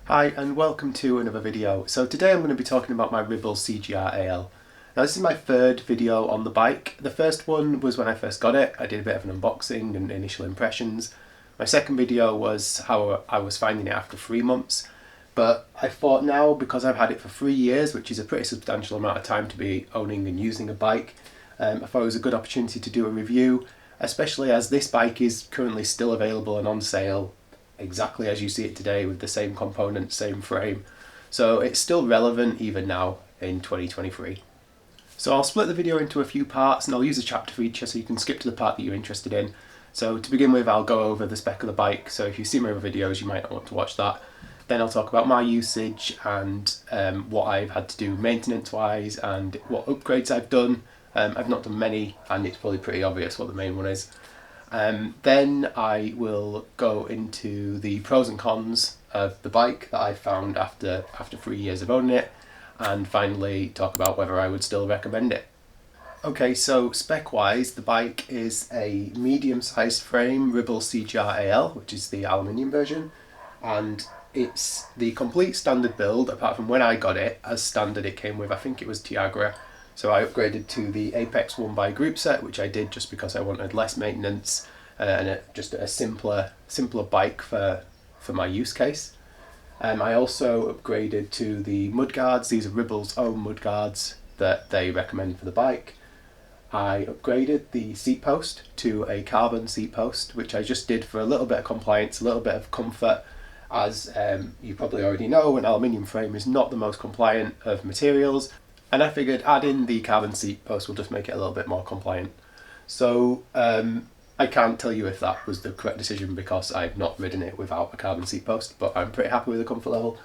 Hi and welcome to another video. So today I'm going to be talking about my Ribble CGR AL. Now this is my third video on the bike. The first one was when I first got it. I did a bit of an unboxing and initial impressions. My second video was how I was finding it after 3 months. But I thought now, because I've had it for 3 years, which is a pretty substantial amount of time to be owning and using a bike, I thought it was a good opportunity to do a review, especially as this bike is currently still available and on sale exactly as you see it today with the same components, same frame. So it's still relevant even now in 2023. So I'll split the video into a few parts and I'll use a chapter feature so you can skip to the part that you're interested in. So to begin with, I'll go over the spec of the bike. So if you see my other videos, you might not want to watch that. Then I'll talk about my usage and what I've had to do maintenance wise and what upgrades I've done. I've not done many and it's probably pretty obvious what the main one is. Then I will go into the pros and cons of the bike that I found after 3 years of owning it, and finally talk about whether I would still recommend it. Okay, so spec wise, the bike is a medium sized frame Ribble CGR AL, which is the aluminium version, and it's the complete standard build apart from when I got it. As standard it came with, I think it was Tiagra. So I upgraded to the Apex 1x group set, which I did just because I wanted less maintenance and just a simpler bike for my use case. I also upgraded to the mudguards. These are Ribble's own mudguards that they recommend for the bike. I upgraded the seat post to a carbon seat post, which I just did for a little bit of compliance, a little bit of comfort. As you probably already know, an aluminium frame is not the most compliant of materials. And I figured adding the carbon seat post will just make it a little bit more compliant. So I can't tell you if that was the correct decision because I've not ridden it without a carbon seat post, but I'm pretty happy with the comfort level.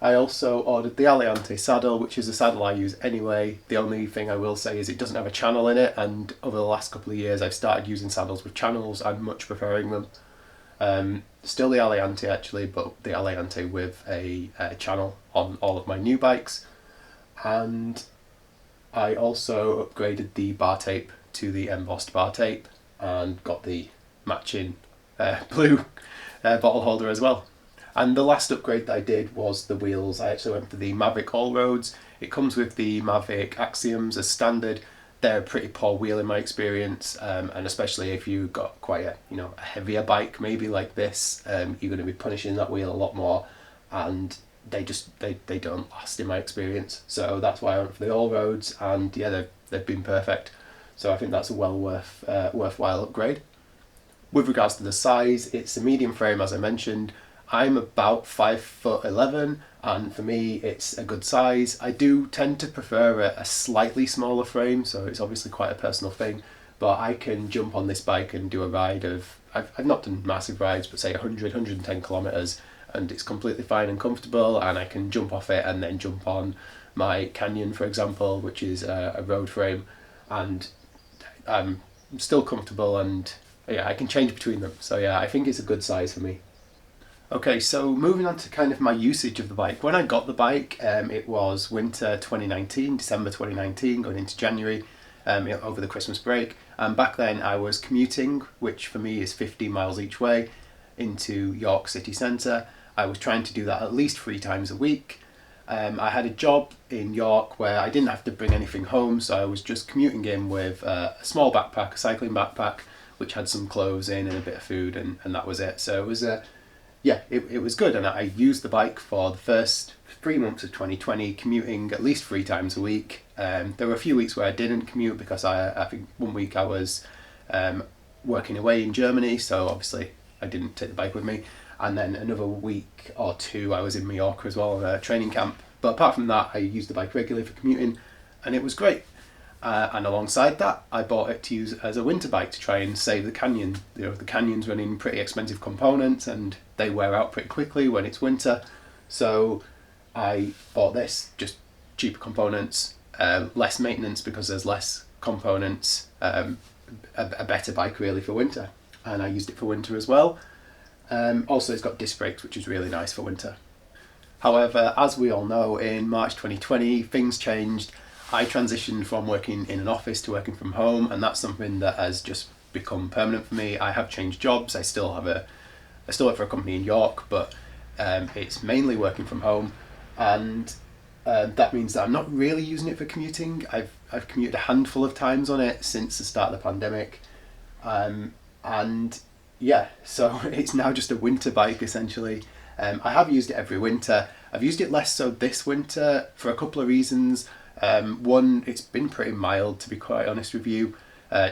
I also ordered the Aliante saddle, which is a saddle I use anyway. The only thing I will say is it doesn't have a channel in it, and over the last couple of years I've started using saddles with channels. I'm much preferring them. Still the Aliante actually, but the Aliante with a channel on all of my new bikes. And I also upgraded the bar tape to the embossed bar tape and got the matching blue bottle holder as well. And the last upgrade that I did was the wheels. I actually went for the Mavic All Roads. It comes with the Mavic Axioms as standard. They're a pretty poor wheel in my experience, and especially if you've got quite a heavier bike maybe like this, you're going to be punishing that wheel a lot more, and they don't last in my experience. So that's why I went for the All Roads, and yeah, they've been perfect. So I think that's a worthwhile upgrade. With regards to the size, it's a medium frame as I mentioned. I'm about 5'11", and for me it's a good size. I do tend to prefer a slightly smaller frame, so it's obviously quite a personal thing, but I can jump on this bike and do a ride of, I've not done massive rides, but say 110 kilometers, and it's completely fine and comfortable, and I can jump off it and then jump on my Canyon, for example, which is a road frame, and I'm still comfortable, and yeah, I can change between them. So yeah, I think it's a good size for me. Okay, so moving on to kind of my usage of the bike. When I got the bike, it was winter 2019, December 2019, going into January, over the Christmas break. Back then I was commuting, which for me is 15 miles each way, into York city centre. I was trying to do that at least 3 times a week. I had a job in York where I didn't have to bring anything home, so I was just commuting in with a small backpack, a cycling backpack, which had some clothes in and a bit of food, and that was it. So it was it was good, and I used the bike for the first 3 months of 2020, commuting at least 3 times a week. There were a few weeks where I didn't commute because I think 1 week I was working away in Germany, so obviously I didn't take the bike with me. And then another week or 2 I was in Mallorca as well on a training camp. But apart from that, I used the bike regularly for commuting, and it was great. And alongside that, I bought it to use as a winter bike to try and save the Canyon. The Canyon's running pretty expensive components and they wear out pretty quickly when it's winter. So I bought this, just cheaper components, less maintenance because there's less components, a better bike really for winter. And I used it for winter as well. Also it's got disc brakes, which is really nice for winter. However, as we all know, in March 2020 things changed. I transitioned from working in an office to working from home, and that's something that has just become permanent for me. I have changed jobs. I still work for a company in York, but It's mainly working from home, and that means that I'm not really using it for commuting. I've commuted a handful of times on it since the start of the pandemic, and yeah, so it's now just a winter bike essentially. I have used it every winter. I've used it less so this winter for a couple of reasons. One, it's been pretty mild, to be quite honest with you.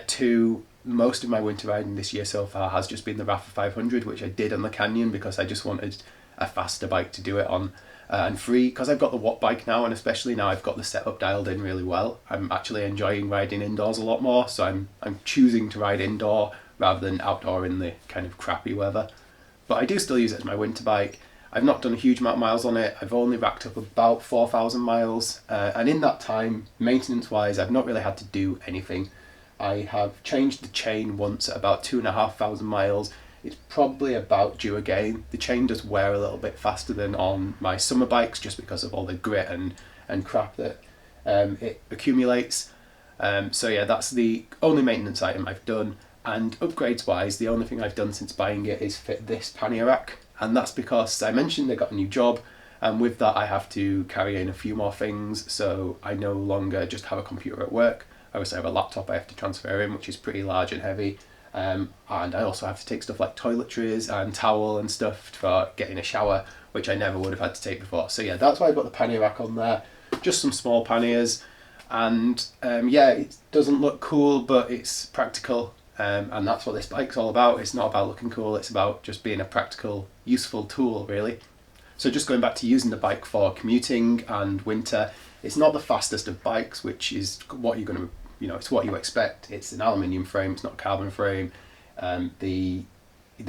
Two, most of my winter riding this year so far has just been the Rapha 500, which I did on the Canyon because I just wanted a faster bike to do it on. And three, because I've got the Watt bike now, and especially now I've got the setup dialed in really well, I'm actually enjoying riding indoors a lot more, so I'm choosing to ride indoor rather than outdoor in the kind of crappy weather. But I do still use it as my winter bike. I've not done a huge amount of miles on it. I've only racked up about 4,000 miles, and in that time, maintenance-wise, I've not really had to do anything. I have changed the chain once at about 2,500 miles. It's probably about due again. The chain does wear a little bit faster than on my summer bikes just because of all the grit and crap that it accumulates. So yeah, that's the only maintenance item I've done. And upgrades wise, the only thing I've done since buying it is fit this pannier rack. And that's because I mentioned I got a new job, and with that I have to carry in a few more things, so I no longer just have a computer at work. I also have a laptop I have to transfer in, which is pretty large and heavy. And I also have to take stuff like toiletries and towel and stuff for getting a shower, which I never would have had to take before. So yeah, that's why I've got the pannier rack on there. Just some small panniers. And yeah, it doesn't look cool, but it's practical. And that's what this bike's all about. It's not about looking cool, it's about just being a practical, useful tool, really. So just going back to using the bike for commuting and winter, it's not the fastest of bikes, which is what you're going to, it's what you expect. It's an aluminium frame, it's not a carbon frame. The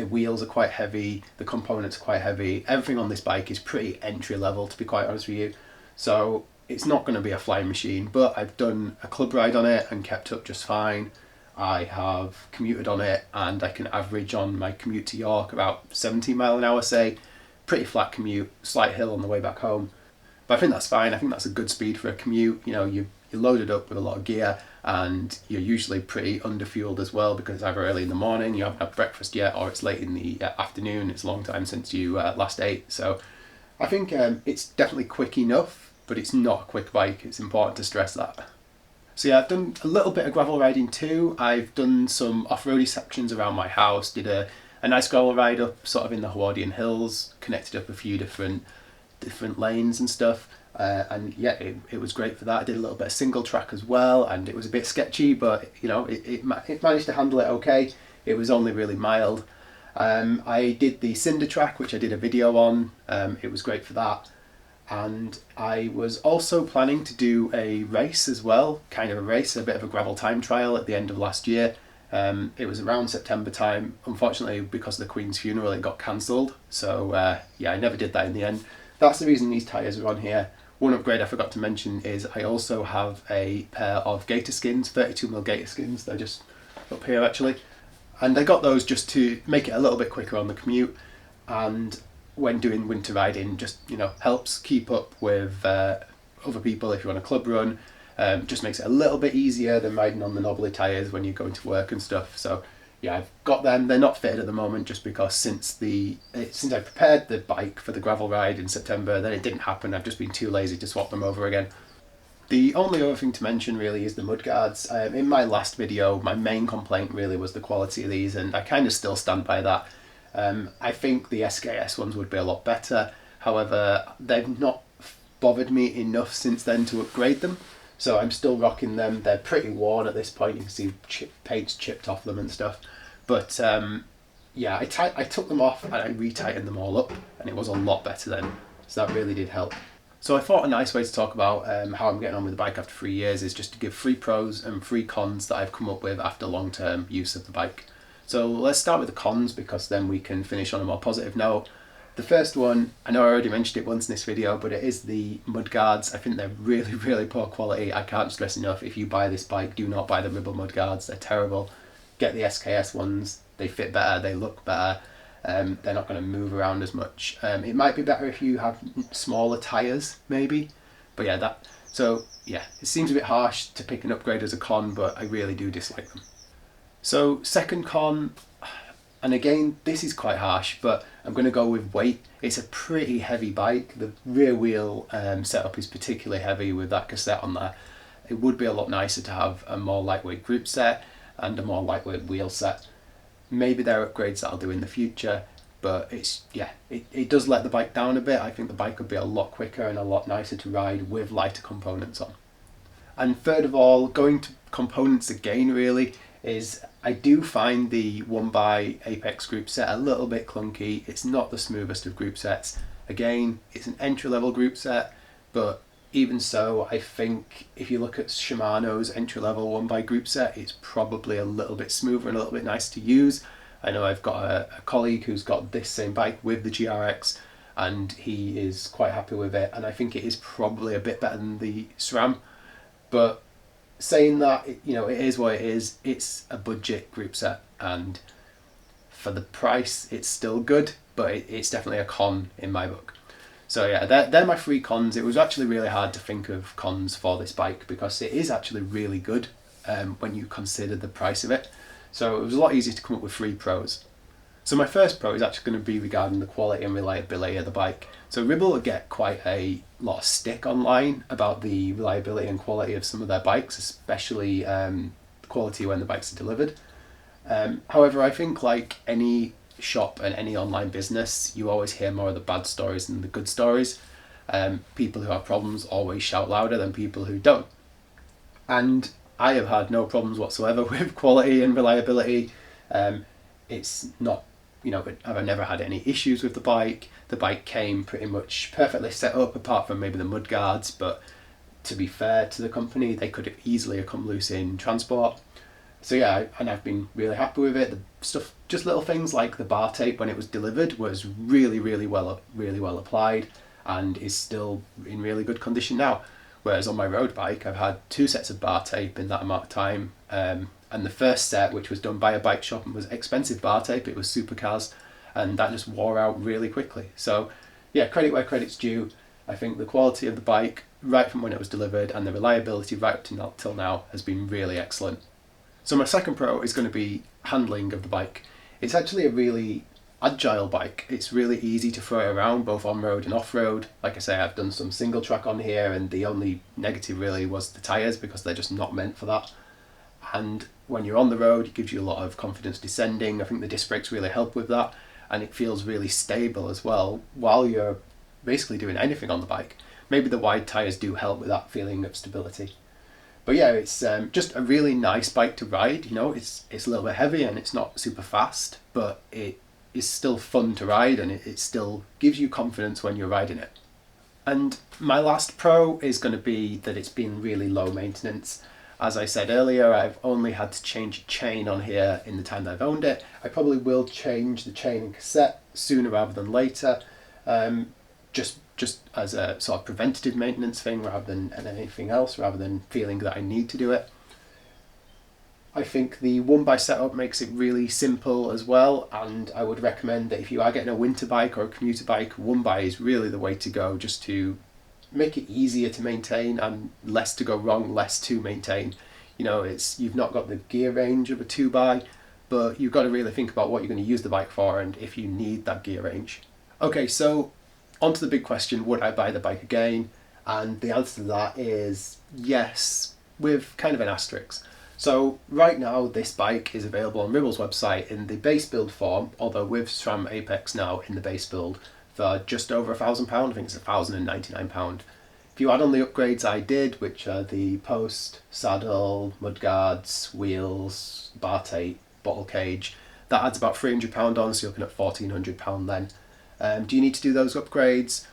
wheels are quite heavy, the components are quite heavy. Everything on this bike is pretty entry level, to be quite honest with you. So it's not going to be a flying machine, but I've done a club ride on it and kept up just fine. I have commuted on it, and I can average on my commute to York about 17 mile an hour, say. Pretty flat commute, slight hill on the way back home. But I think that's fine. I think that's a good speed for a commute. You're loaded up with a lot of gear, and you're usually pretty underfueled as well, because it's either early in the morning, you haven't had breakfast yet, or it's late in the afternoon. It's a long time since you last ate. So I think it's definitely quick enough, but it's not a quick bike. It's important to stress that. So yeah, I've done a little bit of gravel riding too. I've done some off-roady sections around my house, did a nice gravel ride up sort of in the Howardian Hills, connected up a few different lanes and stuff. And yeah, it was great for that. I did a little bit of single track as well, and it was a bit sketchy, but it managed to handle it okay. It was only really mild. I did the cinder track, which I did a video on. It was great for that. And I was also planning to do a race as well, kind of a race, a bit of a gravel time trial at the end of last year. It was around September time. Unfortunately, because of the Queen's funeral, it got cancelled. So yeah, I never did that in the end. That's the reason these tyres are on here. One upgrade I forgot to mention is I also have a pair of gator skins, 32mm gator skins. They're just up here actually. And I got those just to make it a little bit quicker on the commute. And when doing winter riding, just helps keep up with other people if you're on a club run. Just makes it a little bit easier than riding on the knobbly tyres when you're going to work and stuff. So yeah, I've got them. They're not fitted at the moment just because since I prepared the bike for the gravel ride in September, then it didn't happen. I've just been too lazy to swap them over again. The only other thing to mention really is the mudguards. In my last video, my main complaint really was the quality of these, and I kind of still stand by that. I think the SKS ones would be a lot better. However, they've not bothered me enough since then to upgrade them. So I'm still rocking them. They're pretty worn at this point. You can see paint's chipped off them and stuff. But yeah, I took them off and I retightened them all up, and it was a lot better then. So that really did help. So I thought a nice way to talk about how I'm getting on with the bike after 3 years is just to give 3 pros and 3 cons that I've come up with after long-term use of the bike. So let's start with the cons, because then we can finish on a more positive note. The first one, I know I already mentioned it once in this video, but it is the mudguards. I think they're really, really poor quality. I can't stress enough, if you buy this bike, do not buy the Ribble mudguards. They're terrible. Get the SKS ones. They fit better, they look better. They're not going to move around as much. It might be better if you have smaller tyres, maybe. But yeah, it seems a bit harsh to pick an upgrade as a con, but I really do dislike them. So second con, And again, this is quite harsh, but I'm going to go with weight. It's a pretty heavy bike. The rear wheel setup is particularly heavy with that cassette on there. It would be a lot nicer to have a more lightweight group set and a more lightweight wheel set. Maybe there are upgrades that I'll do in the future, but it does let the bike down a bit. I think the bike would be a lot quicker and a lot nicer to ride with lighter components on. And third of all, going to components again really, is I do find the 1x Apex group set a little bit clunky. It's not the smoothest of group sets. Again, it's an entry-level group set, but even so, I think if you look at Shimano's entry-level 1x group set, it's probably a little bit smoother and a little bit nicer to use. I know I've got a colleague who's got this same bike with the GRX, and he is quite happy with it, and I think it is probably a bit better than the SRAM. But saying that, it is what it is. It's a budget group set, and for the price, it's still good, but it's definitely a con in my book. So yeah, they're my 3 cons. It was actually really hard to think of cons for this bike because it is actually really good when you consider the price of it. So it was a lot easier to come up with 3 pros. So my first pro is actually going to be regarding the quality and reliability of the bike. So Ribble get quite a lot of stick online about the reliability and quality of some of their bikes, especially the quality when the bikes are delivered. However, I think like any shop and any online business, you always hear more of the bad stories than the good stories. People who have problems always shout louder than people who don't. And I have had no problems whatsoever with quality and reliability. It's not, I've never had any issues with the bike. The bike came pretty much perfectly set up, apart from maybe the mud guards, but to be fair to the company, they could have easily come loose in transport. So yeah, and I've been really happy with it. The stuff, just little things like the bar tape when it was delivered was really well applied and is still in really good condition now. Whereas on my road bike, I've had 2 sets of bar tape in that amount of time. And the first set, which was done by a bike shop and was expensive bar tape, it was Supercars, and that just wore out really quickly. So yeah, credit where credit's due. I think the quality of the bike, right from when it was delivered, and the reliability right up till now has been really excellent. So my second pro is going to be handling of the bike. It's actually a really agile bike. It's really easy to throw it around both on-road and off-road. Like I say, I've done some single track on here, and the only negative really was the tyres because they're just not meant for that. And when you're on the road, it gives you a lot of confidence descending. I think the disc brakes really help with that, and it feels really stable as well while you're basically doing anything on the bike. Maybe the wide tyres do help with that feeling of stability. But yeah, it's just a really nice bike to ride. It's a little bit heavy and it's not super fast, but it is still fun to ride, and it still gives you confidence when you're riding it. And my last pro is going to be that it's been really low maintenance. As I said earlier, I've only had to change a chain on here in the time that I've owned it. I probably will change the chain and cassette sooner rather than later, just as a sort of preventative maintenance thing rather than anything else, rather than feeling that I need to do it. I think the 1x setup makes it really simple as well, and I would recommend that if you are getting a winter bike or a commuter bike, 1x is really the way to go, just to make it easier to maintain and less to go wrong, less to maintain. You've not got the gear range of a 2x, but you've got to really think about what you're going to use the bike for and if you need that gear range. Okay, so on to the big question, would I buy the bike again? And the answer to that is yes, with kind of an asterisk. So right now this bike is available on Ribble's website in the base build form, although with SRAM Apex now in the base build, for just over £1,000. I think it's £1,099. If you add on the upgrades I did, which are the post, saddle, mudguards, wheels, bar tape, bottle cage, that adds about £300 on, so you're looking at £1,400 then. Do you need to do those upgrades?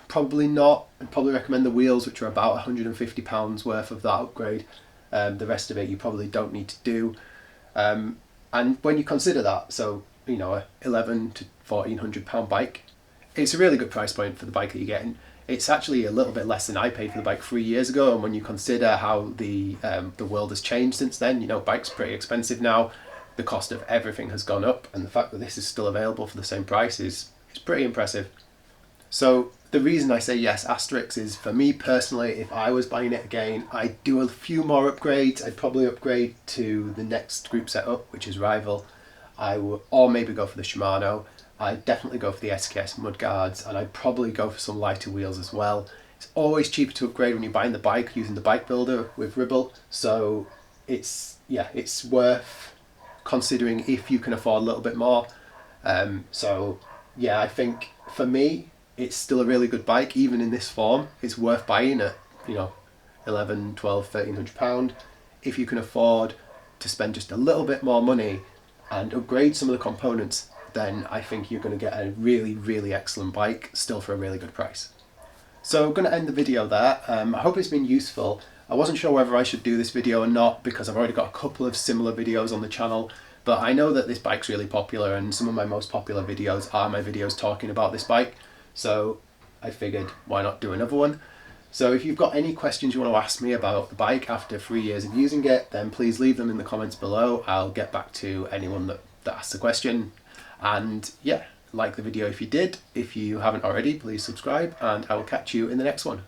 Probably not. I'd probably recommend the wheels, which are about £150 worth of that upgrade. The rest of it you probably don't need to do. And when you consider that, so a £1,100 to £1,400 bike, it's a really good price point for the bike that you're getting. It's actually a little bit less than I paid for the bike 3 years ago, and when you consider how the world has changed since then, bikes are pretty expensive now. The cost of everything has gone up, and the fact that this is still available for the same price is pretty impressive. So the reason I say yes asterisk is, for me personally, if I was buying it again, I'd do a few more upgrades. I'd probably upgrade to the next group setup, which is Rival. or maybe go for the Shimano. I'd definitely go for the SKS mudguards, and I'd probably go for some lighter wheels as well. It's always cheaper to upgrade when you're buying the bike using the bike builder with Ribble, so it's worth considering if you can afford a little bit more. So yeah, I think for me it's still a really good bike. Even in this form, it's worth buying at, you know, 11, 12, £1,300 if you can afford to spend just a little bit more money and upgrade some of the components. Then I think you're going to get a really excellent bike still for a really good price. So I'm going to end the video there. I hope it's been useful. I wasn't sure whether I should do this video or not because I've already got a couple of similar videos on the channel, but I know that this bike's really popular and some of my most popular videos are my videos talking about this bike, so I figured why not do another one. So if you've got any questions you want to ask me about the bike after 3 years of using it, then please leave them in the comments below. I'll get back to anyone that asks a question. And yeah, like the video if you did. If you haven't already, please subscribe, and I will catch you in the next one.